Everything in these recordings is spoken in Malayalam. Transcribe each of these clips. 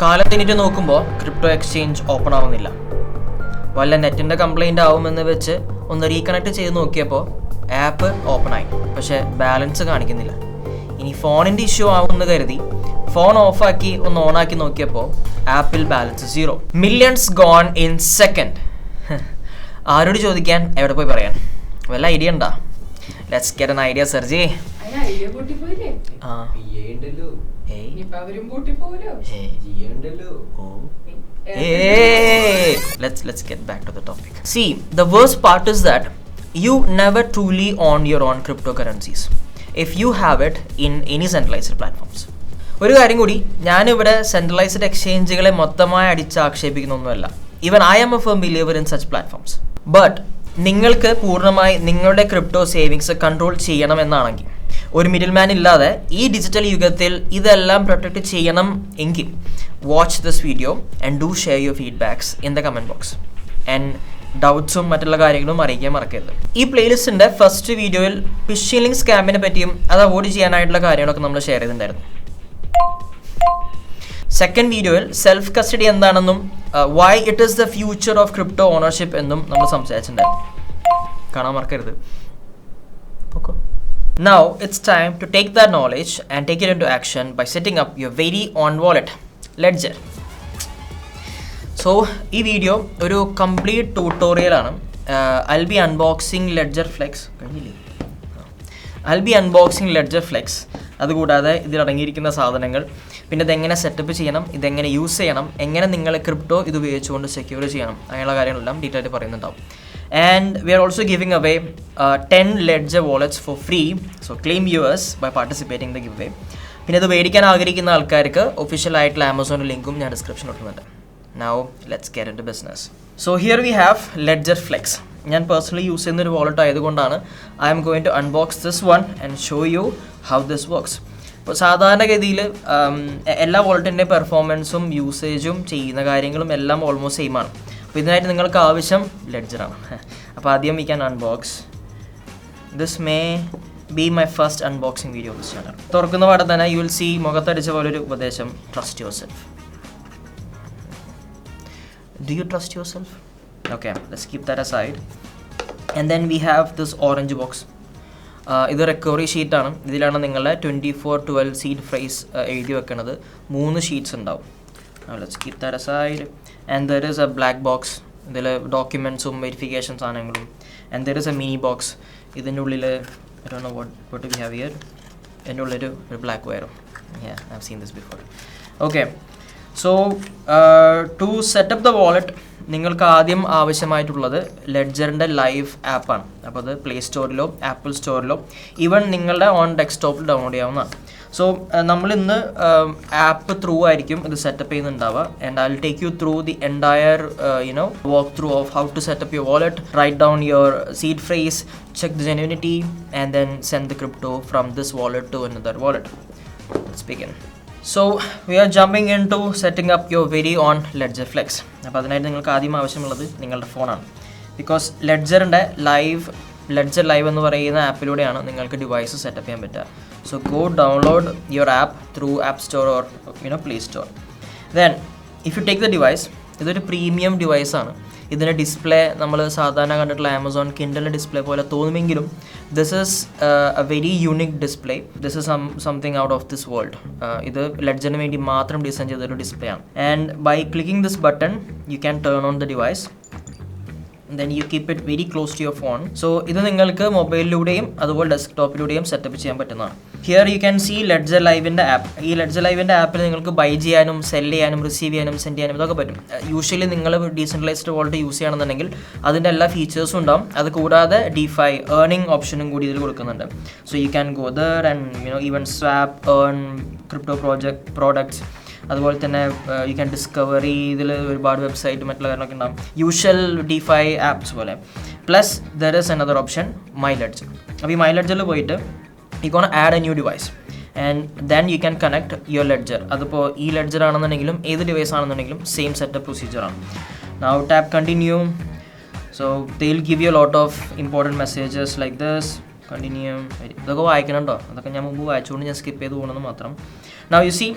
കാലത്തിനിട്ട് നോക്കുമ്പോൾ ക്രിപ്റ്റോ എക്സ്ചേഞ്ച് ഓപ്പൺ ആവുന്നില്ല. വല്ല നെറ്റിൻ്റെ കംപ്ലൈൻ്റ് ആവുമെന്ന് വെച്ച് ഒന്ന് റീകണക്ട് ചെയ്ത് നോക്കിയപ്പോൾ ആപ്പ് ഓപ്പൺ ആയി, പക്ഷേ ബാലൻസ് കാണിക്കുന്നില്ല. ഇനി ഫോണിൻ്റെ ഇഷ്യൂ ആവുമെന്ന് കരുതി ഫോൺ ഓഫാക്കി ഒന്ന് ഓണാക്കി നോക്കിയപ്പോൾ ആപ്പിൽ balance 0. Millions gone in second. ആരോട് ചോദിക്കാൻ, എവിടെ പോയി പറയാൻ? വല്ല ഐഡിയ ഉണ്ടോ? ലെറ്റ്സ് ഗെറ്റ് ആൻ ഐഡിയ സർജി. Let's get back to the topic. See, the worst part is that you never truly own your own cryptocurrencies if you have it in any centralized platforms. ഒരു കാര്യം കൂടി, ഞാനിവിടെ സെൻട്രലൈസ്ഡ് എക്സ്ചേഞ്ചുകളെ മൊത്തമായി അടിച്ചാക്ഷേപിക്കുന്നൊന്നുമല്ല. Even I am a firm believer in such platforms. But നിങ്ങൾക്ക് പൂർണ്ണമായി നിങ്ങളുടെ ക്രിപ്റ്റോ സേവിങ്സ് കൺട്രോൾ ചെയ്യണമെന്നാണെങ്കിൽ, ഒരു മിഡിൽ മാൻ ഇല്ലാതെ ഈ ഡിജിറ്റൽ യുഗത്തിൽ ഇതെല്ലാം പ്രൊട്ടക്റ്റ് ചെയ്യണം എങ്കിൽ, watch this video and do share your feedbacks in the comment box and ഡൗട്ട്സും മറ്റുള്ള കാര്യങ്ങളും അറിയിക്കാൻ മറക്കരുത്. ഈ പ്ലേലിസ്റ്റിൻ്റെ ഫസ്റ്റ് വീഡിയോയിൽ ഫിഷിംഗ് സ്കാമിനെ പറ്റിയും അത് അവോയ്ഡ് ചെയ്യാനായിട്ടുള്ള കാര്യങ്ങളൊക്കെ നമ്മൾ ഷെയർ ചെയ്തിട്ടുണ്ടായിരുന്നു. സെക്കൻഡ് വീഡിയോയിൽ സെൽഫ് കസ്റ്റഡി എന്താണെന്നും why it is the future of crypto ownership എന്നും നമ്മൾ സംസാരിച്ചിട്ടുണ്ടായിരുന്നു. കാണാൻ മറക്കരുത്. Now it's time to take that knowledge and take it into action by setting up your very own wallet, Ledger. So ഈ വീഡിയോ ഒരു complete ട്യൂട്ടോറിയലാണ്. I'll be unboxing Ledger Flex. I'll be unboxing Ledger Flex. അതുകൂടാതെ ഇതിലടങ്ങിയിരിക്കുന്ന സാധനങ്ങൾ, പിന്നെ ഇതെങ്ങനെ സെറ്റപ്പ് ചെയ്യണം, ഇതെങ്ങനെ യൂസ് ചെയ്യണം, എങ്ങനെ നിങ്ങൾ ക്രിപ്റ്റോ ഇത് ഉപയോഗിച്ചുകൊണ്ട് സെക്യൂർ ചെയ്യണം, അങ്ങനെയുള്ള കാര്യങ്ങളെല്ലാം ഡീറ്റെയിൽ ആയിട്ട് പറയുന്നുണ്ടാവും. And we are also giving away 10 Ledger wallets for free. So claim yours by participating in the giveaway. പിന്നെ ഇത് മേടിക്കാൻ ആഗ്രഹിക്കുന്ന ആൾക്കാർക്ക് ഒഫീഷ്യൽ ആയിട്ടുള്ള ആമസോണിൻ്റെ ലിങ്കും ഞാൻ ഡിസ്ക്രിപ്ഷനിൽ ഇടുന്നുണ്ട്. Now let's get into business. So here we have Ledger Flex. ഞാൻ പേഴ്സണലി യൂസ് ചെയ്യുന്നൊരു വാളറ്റ് ആയതുകൊണ്ടാണ് I am going to unbox this one and show you how this works. ഇപ്പോൾ സാധാരണഗതിയിൽ എല്ലാ വാളറ്റിൻ്റെ പെർഫോമൻസും യൂസേജും ചെയ്യുന്ന കാര്യങ്ങളും എല്ലാം ഓൾമോസ്റ്റ് സെയിം ആണ്. അപ്പോൾ ഇതിനായിട്ട് നിങ്ങൾക്ക് ആവശ്യം ലെഡ്ജറാണ്. അപ്പോൾ ആദ്യം we can unbox. This may be my first unboxing video of this channel. തുറക്കുന്ന പാടെ തന്നെ യു വിൽ സി മുഖത്തടിച്ച പോലൊരു ഉപദേശം, trust your self. Do you trust your self? Okay, let's keep that aside. And then we have this orange box. ഇത് റിക്കവറി ഷീറ്റാണ്. ഇതിലാണ് നിങ്ങളുടെ 2412 സീഡ് ഫ്രൈസ് എഴുതി വെക്കുന്നത്. 3 ഷീറ്റ്സ് ഉണ്ടാവും. Let's keep that aside. And there is a black box. ഇതിൽ ഡോക്യുമെൻറ്റ്സും വെരിഫിക്കേഷൻ സാധനങ്ങളും. And there is a mini box. ഇതിൻ്റെ ഉള്ളിൽ I don't know what do we have here. ഇതിൻ്റെ ഉള്ളിൽ ഒരു ബ്ലാക്ക് വയറും. Yeah, I've seen this before. Okay, so to set up the wallet നിങ്ങൾക്ക് ആദ്യം ആവശ്യമായിട്ടുള്ളത് ലെഡ്ജറിൻ്റെ ലൈവ് ആപ്പാണ്. അപ്പോൾ അത് പ്ലേ സ്റ്റോറിലോ ആപ്പിൾ സ്റ്റോറിലോ ഈവൻ നിങ്ങളുടെ ഓൺ ഡെസ്ക്ടോപ്പിൽ ഡൗൺലോഡ് ചെയ്യാവുന്നതാണ്. സോ നമ്മളിന്ന് ആപ്പ് ത്രൂ ആയിരിക്കും ഇത് സെറ്റപ്പ് ചെയ്യുന്നുണ്ടാവുക. And I will take you through the entire walk through of how to set up your wallet, write down your seed phrase, check the genuinity, and then send the crypto from this wallet to another wallet. Let's begin. So we are jumping into setting up your very own Ledger Flex. അപ്പോൾ അതിനായിട്ട് നിങ്ങൾക്ക് ആദ്യം ആവശ്യമുള്ളത് നിങ്ങളുടെ ഫോണാണ്. ബിക്കോസ് ലെഡ്ജറിൻ്റെ ലെഡ്ജർ ലൈവ് എന്ന് പറയുന്ന ആപ്പിലൂടെയാണ് നിങ്ങൾക്ക് ഡിവൈസ് സെറ്റപ്പ് ചെയ്യാൻ പറ്റുക. So go download your app through App Store or Play Store. Then if you take the device, ഇതൊരു പ്രീമിയം ഡിവൈസാണ്. ഇതിൻ്റെ ഡിസ്പ്ലേ നമ്മൾ സാധാരണ കണ്ടിട്ടുള്ള ആമസോൺ കിൻഡലിൻ്റെ ഡിസ്പ്ലേ പോലെ തോന്നുമെങ്കിലും this is a very unique display. This is something out of this world. ഇത് ലെഡ്ജറിന് വേണ്ടി മാത്രം ഡിസൈൻ ചെയ്തൊരു ഡിസ്പ്ലേ ആണ്. And by clicking this button you can turn on the device. then you keep it very close to your phone. So ഇത് നിങ്ങൾക്ക് മൊബൈലിലൂടെയും അതുപോലെ ഡെസ്ക്ടോപ്പിലൂടെയും സെറ്റപ്പ് ചെയ്യാൻ പറ്റുന്നതാണ്. Here you can see Ledger ലൈവിൻ്റെ ആപ്പ്. ഈ ലെഡ്ജർ ലൈവിൻ്റെ ആപ്പിൽ നിങ്ങൾക്ക് ബൈ ചെയ്യാനും സെല് ചെയ്യാനും റിസീവ് ചെയ്യാനും സെൻഡ് ചെയ്യാനും ഇതൊക്കെ പറ്റും. യൂഷ്വലി നിങ്ങൾ ഡീസെൻട്രലൈസ്ഡ് വാളറ്റ് യൂസ് ചെയ്യണമെന്നുണ്ടെങ്കിൽ അതിൻ്റെ എല്ലാ ഫീച്ചേഴ്സും ഉണ്ടാവും. അത് കൂടാതെ DeFi ഏർണിംഗ് ഓപ്ഷനും കൂടി ഇതിൽ കൊടുക്കുന്നുണ്ട്. So you can go there and even swap earn crypto products. അതുപോലെ തന്നെ യു ക്യാൻ ഡിസ്കവറി. ഇതിൽ ഒരുപാട് വെബ്സൈറ്റ് മറ്റുള്ള കാര്യങ്ങളൊക്കെ ഉണ്ടാകും, യൂഷ്വൽ DeFi ആപ്സ് പോലെ. Plus there is another option, my Ledger. അപ്പോൾ ഈ മൈ ലെഡ്ജറിൽ പോയിട്ട് you can add a new device and then you can connect your Ledger. അതിപ്പോൾ ഈ ലെഡ്ജർ ആണെന്നുണ്ടെങ്കിലും ഏത് ഡിവൈസ് ആണെന്നുണ്ടെങ്കിലും സെയിം സെറ്റപ്പ് പ്രൊസീജിയറാണ്. Now tap continue. So they will give you a lot of important messages like this. Continue. ഇതൊക്കെ വായിക്കണം കേട്ടോ. അതൊക്കെ ഞാൻ മുമ്പ് വായിച്ചുകൊണ്ട് ഞാൻ സ്കിപ്പ് ചെയ്ത് പോകണമെന്ന് മാത്രം. Now you see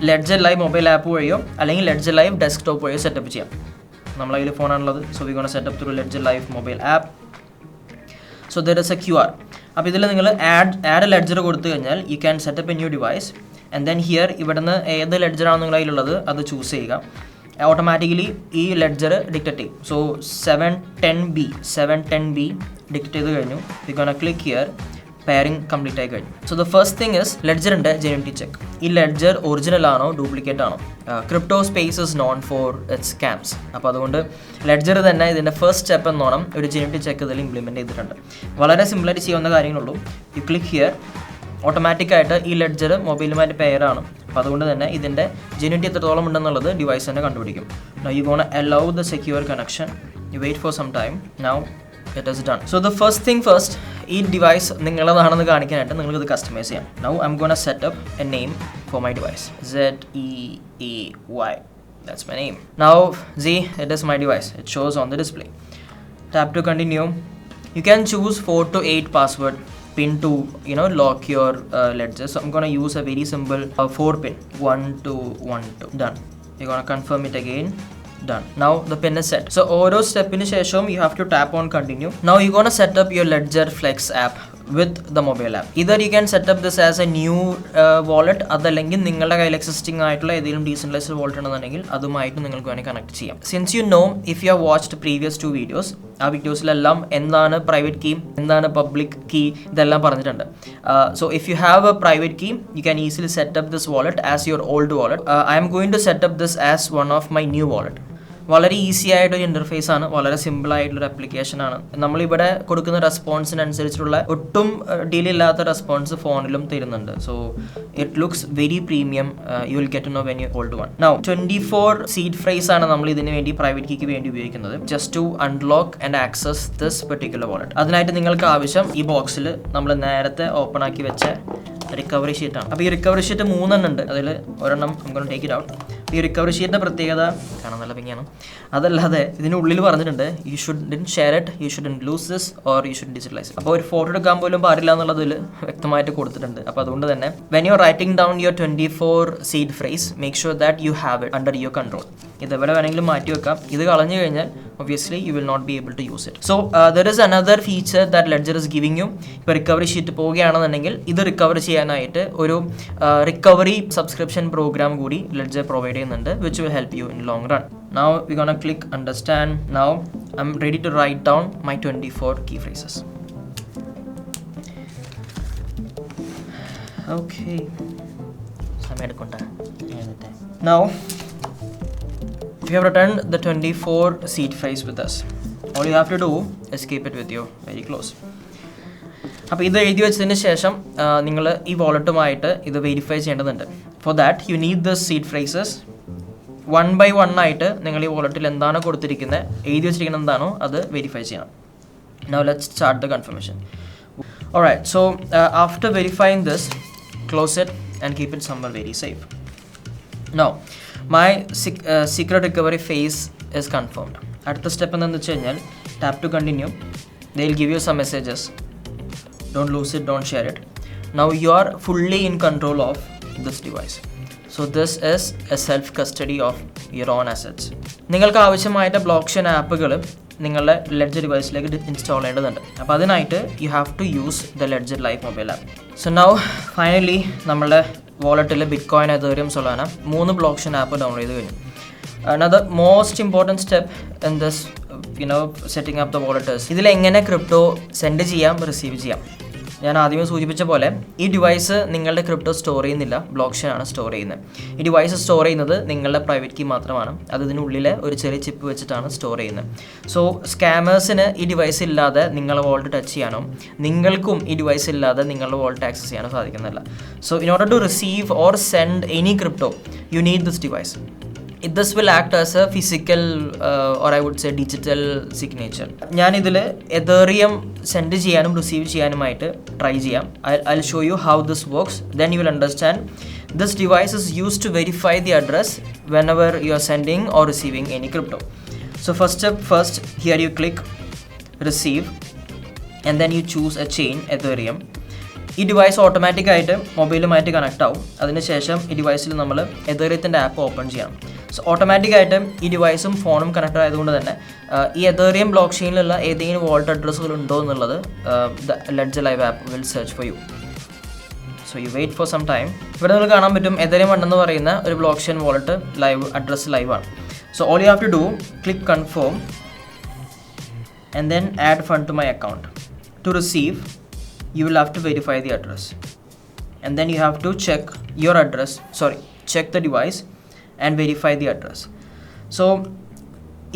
Ledger Live mobile app വഴിയോ അല്ലെങ്കിൽ Ledger Live desktop വഴിയോ സെറ്റപ്പ് ചെയ്യാം. നമ്മളെ കയ്യിൽ ഫോണാണുള്ളത്. So we're going to set up through Ledger Live mobile app. So there is a QR. അപ്പോൾ ഇതിൽ നിങ്ങൾ add ledger കൊടുത്തു കഴിഞ്ഞാൽ you can set up a new device and then here ഇവിടുന്ന് ഏത് ledger ആണ് നിങ്ങളുടെ കയ്യിലുള്ളത് അത് ചൂസ് ചെയ്യുക. ഓട്ടോമാറ്റിക്കലി ഈ ലെഡ്ജർ ഡിക്റ്റേറ്റ് ചെയ്യും. സോ 710B ഡിക്റ്റേറ്റ് ചെയ്ത് കഴിഞ്ഞു. We gonna click here, pairing complete ആയി കഴിഞ്ഞു. So the first thing is ലെഡ്ജറിൻ്റെ ജെന്യൂനിറ്റി ചെക്ക്. ഈ ലെഡ്ജർ ഒറിജിനൽ ആണോ ഡ്യൂപ്ലിക്കേറ്റ് ആണോ? Crypto space is known for its scams. അപ്പോൾ അതുകൊണ്ട് ലെഡ്ജർ തന്നെ ഇതിൻ്റെ ഫസ്റ്റ് സ്റ്റെപ്പ് എന്നോണം ഒരു ജെന്യൂനിറ്റി ചെക്ക് ഇതിൽ ഇംപ്ലിമെൻറ്റ് ചെയ്തിട്ടുണ്ട്. വളരെ സിമ്പിളായിട്ട് ചെയ്യാവുന്ന കാര്യങ്ങളുള്ളൂ. യു ക്ലിക്ക് ഹിയർ, ഓട്ടോമാറ്റിക്കായിട്ട് ഈ ലെഡ്ജർ മൊബൈലുമായിട്ട് പെയറാണ്. അപ്പോൾ അതുകൊണ്ട് തന്നെ ഇതിൻ്റെ ജെന്യൂനിറ്റി എത്രത്തോളം ഉണ്ടെന്നുള്ളത് ഡിവൈസ് തന്നെ കണ്ടുപിടിക്കും. Now you gonna allow the secure connection. You wait for some time. Now it is done. So the first thing first, ഈ ഡിവൈസ് നിങ്ങളതാണെന്ന് കാണിക്കാനായിട്ട് നിങ്ങൾക്ക് ഇത് കസ്റ്റമൈസ് ചെയ്യാം. Now I'm gonna set up a name for my device. ZEEY. That's my name. Now it is my device. It shows on the display. Tap to continue. You can choose 4 to 8 password pin to lock your ledger. So I'm gonna use a very simple 4 pin, 1212. Done. You're gonna confirm it again. Done. Now the pin is set. So ഓരോ സ്റ്റെപ്പിന് ശേഷവും you have to tap on continue. Now you're gonna set up your Ledger Flex app with the mobile app. Either you can set up this as a new wallet, അതല്ലെങ്കിൽ നിങ്ങളുടെ കയ്യിൽ എക്സിസ്റ്റിംഗ് ആയിട്ടുള്ള ഏതെങ്കിലും ഡീസെൻട്രലൈസ്ഡ് വാളറ്റ് ഉണ്ടെന്നുണ്ടെങ്കിൽ അതുമായിട്ട് നിങ്ങൾക്ക് വേണമെങ്കിൽ കണക്ട് ചെയ്യാം. Since you know, if you have watched previous 2 videos, ആ വീഡിയോസിലെല്ലാം എന്താണ് പ്രൈവറ്റ് കീ, എന്താണ് പബ്ലിക് കീ, ഇതെല്ലാം പറഞ്ഞിട്ടുണ്ട്. So if you have a private key, you can easily set up this wallet as your old wallet. I'm going to set up this as one of my new wallet. വളരെ ഈസി ആയിട്ടൊരു ഇൻ്റർഫേസ് ആണ്, വളരെ സിമ്പിൾ ആയിട്ടുള്ളൊരു ആപ്ലിക്കേഷൻ ആണ്. നമ്മളിവിടെ കൊടുക്കുന്ന റെസ്പോൺസിനനുസരിച്ചുള്ള ഒട്ടും ഡീൽ ഇല്ലാത്ത റെസ്പോൺസ് ഫോണിലും തരുന്നുണ്ട്. So it looks very premium. You will get to know when you old one. Now 24 seed phrase ആണ് നമ്മൾ ഇതിന് വേണ്ടി പ്രൈവറ്റ് കീക്ക് വേണ്ടി ഉപയോഗിക്കുന്നത്, just to unlock and access this particular wallet. അതിനായിട്ട് നിങ്ങൾക്ക് ആവശ്യം ഈ ബോക്സിൽ നമ്മൾ നേരത്തെ ഓപ്പൺ ആക്കി വെച്ച റിക്കവറി ഷീറ്റാണ്. അപ്പോൾ ഈ റിക്കവറി ഷീറ്റ് 3 എണ്ണം ഉണ്ട്. അതിൽ ഒരെണ്ണം നമുക്ക് ടേക്ക് ഇറ്റ് ഔട്ട്. ഈ റിക്കവറി ഷീറ്റിൻ്റെ പ്രത്യേകത കാണാൻ നല്ല ഭംഗിയാണ്. അതല്ലാതെ ഇതിനുള്ളിൽ പറഞ്ഞിട്ടുണ്ട് you should share it, you should lose this or you should digitalise. അപ്പോൾ ഒരു ഫോട്ടോ എടുക്കാൻ പോലും പാടില്ല എന്നുള്ളതിൽ വ്യക്തമായിട്ട് കൊടുത്തിട്ടുണ്ട്. അപ്പോൾ അതുകൊണ്ട് തന്നെ when you are writing down your 24 seed phrase, make sure that you have it under your control. ഇതെവിടെ വേണമെങ്കിലും മാറ്റി വെക്കാം. ഇത് കളഞ്ഞു കഴിഞ്ഞാൽ obviously you will not be able to use it. So there is another feature that Ledger is giving you. ഇപ്പോൾ റിക്കവറി ഷീറ്റ് പോവുകയാണെന്നുണ്ടെങ്കിൽ ഇത് റിക്കവർ ചെയ്യാനായിട്ട് ഒരു റിക്കവറി സബ്സ്ക്രിപ്ഷൻ പ്രോഗ്രാം കൂടി Ledger പ്രൊവൈഡ് ചെയ്യുന്നുണ്ട്, which will help you in long run. Now we're gonna click understand. Now I'm ready to write down my 24 key phrases. Okay. Now we have returned the 24 seed phrase with us. All you have to do is keep it with you very close. അപ്പോൾ ഇത് എഴുതി വെച്ചതിന് ശേഷം നിങ്ങൾ ഈ വാളറ്റുമായിട്ട് ഇത് വെരിഫൈ ചെയ്യേണ്ടതുണ്ട്. For that you need this seed phrases 1 by 1 ആയിട്ട് നിങ്ങൾ ഈ വാളറ്റിൽ എന്താണ് കൊടുത്തിരിക്കുന്നത്, എഴുതി വെച്ചിരിക്കുന്നത് എന്താണോ അത് വെരിഫൈ ചെയ്യണം. Now let's start the confirmation. Alright, so after verifying this, close it and keep it somewhere very safe. Now my secret recovery phase is confirmed. അടുത്ത സ്റ്റെപ്പ് എന്താണെന്ന് വെച്ച് കഴിഞ്ഞാൽ tap to continue. they will give you some messages. Don't lose it, don't share it. Now you are fully in control of this device. So this is a self custody of your own assets. നിങ്ങൾക്ക് ആവശ്യമായിട്ട് ബ്ലോക്ക് ചെയിൻ ആപ്പുകൾ നിങ്ങളുടെ ലെഡ്ജർ ഡിവൈസിലേക്ക് ഇൻസ്റ്റാൾ ചെയ്യേണ്ടതുണ്ട്. അപ്പോൾ അതിനായിട്ട് you have to use the Ledger live mobile app. So now finally നമ്മുടെ വാളറ്റിൽ bitcoin, Ethereum, Solana 3 blockchain app download ചെയ്ത് കഴിഞ്ഞു. Another most important step in this setting up the wallet is ഇതിലെങ്ങനെ ക്രിപ്റ്റോ സെൻഡ് ചെയ്യാം, റിസീവ് ചെയ്യാം. ഞാൻ ആദ്യമേ സൂചിപ്പിച്ച പോലെ ഈ ഡിവൈസ് നിങ്ങളുടെ ക്രിപ്റ്റോ സ്റ്റോർ ചെയ്യുന്നില്ല, ബ്ലോക്ക് ചെയിൻ ആണ് സ്റ്റോർ ചെയ്യുന്നത്. ഈ ഡിവൈസ് സ്റ്റോർ ചെയ്യുന്നത് നിങ്ങളുടെ പ്രൈവറ്റ് കീ മാത്രമാണ്. അത് ഇതിനുള്ളിൽ ഒരു ചെറിയ ചിപ്പ് വെച്ചിട്ടാണ് സ്റ്റോർ ചെയ്യുന്നത്. സോ സ്കാമേഴ്സിന് ഈ ഡിവൈസ് ഇല്ലാതെ നിങ്ങളുടെ വാളറ്റ് ടച്ച് ചെയ്യാനോ നിങ്ങൾക്കും ഈ ഡിവൈസ് ഇല്ലാതെ നിങ്ങളുടെ വാളറ്റ് ആക്സസ് ചെയ്യാനോ സാധിക്കുന്നില്ല. So in order to receive or send any crypto you need this device. This will act as a physical or I would say digital signature. ഞാൻ ഇതിൽ എതേറിയം സെൻഡ് ചെയ്യാനും റിസീവ് ചെയ്യാനുമായിട്ട് ട്രൈ ചെയ്യാം. I'll show you how this works. Then you will understand this device is used to verify the address whenever you are sending or receiving any crypto. So first step first, here you click receive and then you choose a chain, Ethereum. ഈ ഡിവൈസ് ഓട്ടോമാറ്റിക്കായിട്ട് മൊബൈലുമായിട്ട് കണക്ട് ആവും. അതിനുശേഷം ഈ ഡിവൈസിൽ നമ്മൾ എതേറിയത്തിൻ്റെ ആപ്പ് ഓപ്പൺ ചെയ്യണം. സോ ഓട്ടോമാറ്റിക്കായിട്ട് ഈ ഡിവൈസും ഫോണും കണക്ട് ആയതുകൊണ്ട് തന്നെ ഈ എതേറിയം ബ്ലോക്ക് ചെയിനിലുള്ള ഏതെങ്കിലും വാൾട്ട് അഡ്രസ്സുകൾ ഉണ്ടോ എന്നുള്ളത് the Ledger live app will search for you. So you wait for some time. ഇവിടെ നിങ്ങൾ കാണാൻ പറ്റും എതേറിയം 1 എന്ന് പറയുന്ന ഒരു blockchain wallet live address ലൈവാണ്. So all you have to do click confirm and then add fund to my account. To receive, you will have to verify the address, and then you have to check your address, check the device and verify the address. So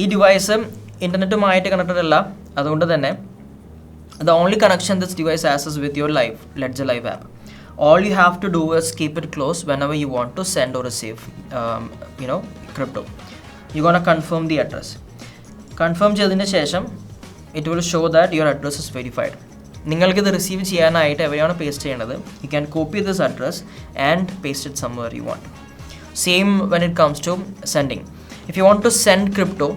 ഈ ഡിവൈസ് ഇൻ്റർനെറ്റുമായിട്ട് കണക്റ്റഡ് അല്ല, അതുകൊണ്ട് തന്നെ the only connection this device has is with your Ledger Live app. All you have to do is keep it close whenever you want to send or receive crypto. You're gonna confirm the address. Confirm ചെയ്തതിന് ശേഷം it will show that your address is verified. നിങ്ങൾക്കിത് റിസീവ് ചെയ്യാനായിട്ട് എവിടെയാണ് പേസ്റ്റ് ചെയ്യേണ്ടത്? You can copy this address and paste it somewhere you want. Same when it comes to sending. If you want to send crypto,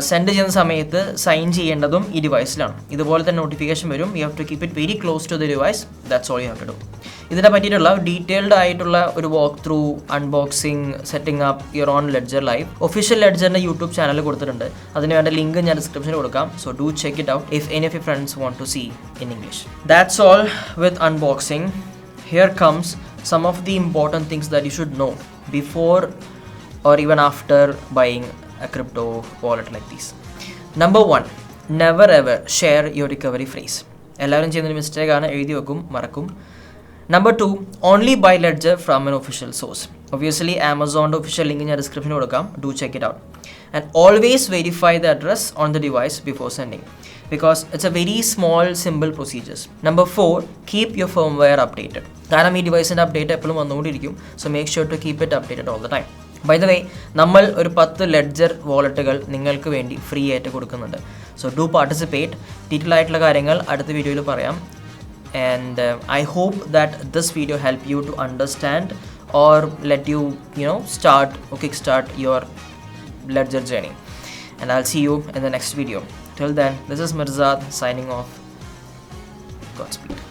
send ചെയ്യുന്ന സമയത്ത് സൈൻ ചെയ്യേണ്ടതും ഈ ഡിവൈസിലാണ്. ഇതുപോലെ തന്നെ നോട്ടിഫിക്കേഷൻ വരും. You have to keep it very close to the device. That's all you have to do. ഇതിനെ പറ്റിയിട്ടുള്ള ഡീറ്റെയിൽഡ് ആയിട്ടുള്ള ഒരു walk through, unboxing, setting up your own Ledger live official ലെഡ്ജറിൻ്റെ യൂട്യൂബ് ചാനൽ കൊടുത്തിട്ടുണ്ട്. അതിന് വേണ്ട ലിങ്ക് ഞാൻ ഡിസ്ക്രിപ്ഷനിൽ കൊടുക്കാം. So do check it out if any of you friends want to see in English. That's all with unboxing. Here comes some of the important things that you should know before or even after buying a crypto wallet like this. Number 1, never ever share your recovery phrase. എല്ലാവരും ചെയ്യുന്നൊരു മിസ്റ്റേക്ക് ആണ്, എഴുതി വെക്കും, മറക്കും. Number 2, only buy Ledger from an official source. Obviously Amazon's official link ഞാൻ ഡിസ്ക്രിപ്ഷനിൽ കൊടുക്കാം. Do check it out. And always verify the address on the device before sending, because it's a very small simple procedures. Number 4, keep your firmware updated. കാരണം ഈ ഡിവൈസിൻ്റെ അപ്ഡേറ്റ് എപ്പോഴും വന്നുകൊണ്ടിരിക്കും. So make sure to keep it updated all the time. By the way, നമ്മൾ ഒരു 10 ലെഡ്ജർ വാലറ്റുകൾ നിങ്ങൾക്ക് വേണ്ടി ഫ്രീ ആയിട്ട് കൊടുക്കുന്നുണ്ട്. So do participate. ഡീറ്റെയിൽ ആയിട്ടുള്ള കാര്യങ്ങൾ അടുത്ത വീഡിയോയിൽ പറയാം. And I hope that this video help you to understand or let you start or kickstart your Ledger journey. And I'll see you in the next video. Till then, this is Mirzad signing off. Godspeed.